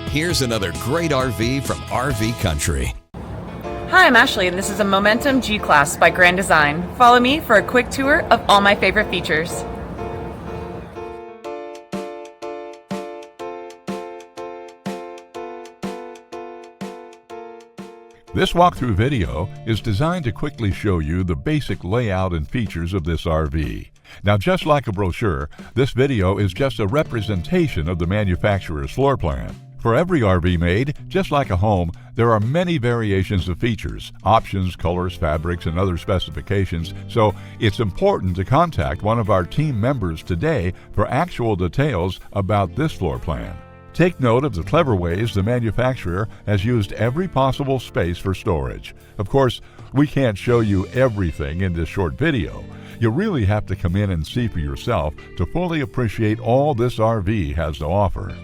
Here's another great RV from RV Country. Hi, I'm Ashley, and this is a Momentum G-Class by Grand Design. Follow me for a quick tour of all my favorite features. This walkthrough video is designed to quickly show you the basic layout and features of this RV. Now, just like a brochure, this video is just a representation of the manufacturer's floor plan. For every RV made, just like a home, there are many variations of features, options, colors, fabrics, and other specifications, so it's important to contact one of our team members today for actual details about this floor plan. Take note of the clever ways the manufacturer has used every possible space for storage. Of course, we can't show you everything in this short video. You really have to come in and see for yourself to fully appreciate all this RV has to offer.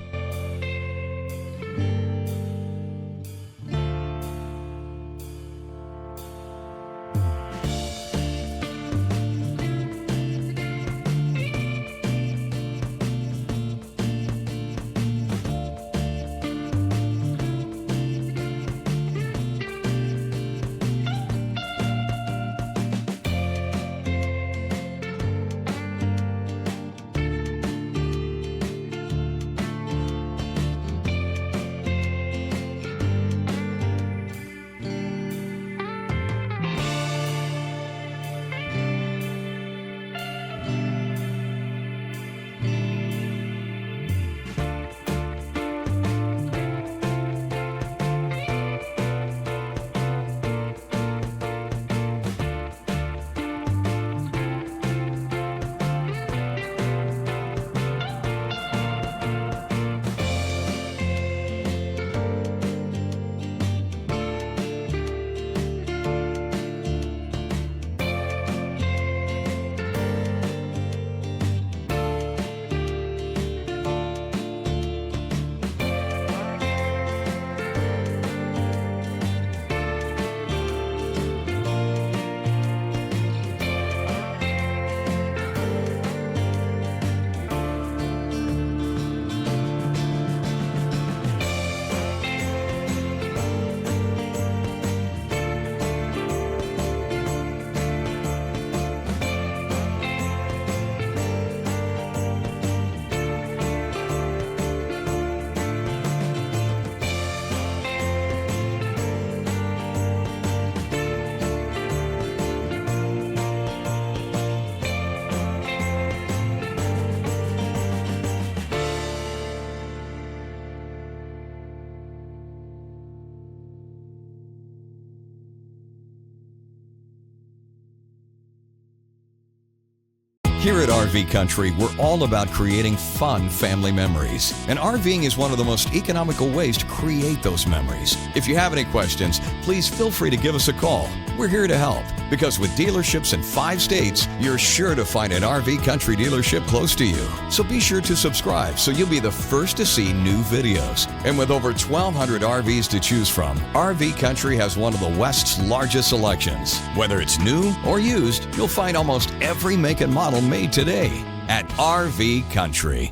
Here at RV Country, we're all about creating fun family memories. And RVing is one of the most economical ways to create those memories. If you have any questions, please feel free to give us a call. We're here to help, because with dealerships in 5 states, you're sure to find an RV Country dealership close to you. So be sure to subscribe so you'll be the first to see new videos. And with over 1,200 RVs to choose from, RV Country has one of the West's largest selections. Whether it's new or used, you'll find almost every make and model made today at RV Country.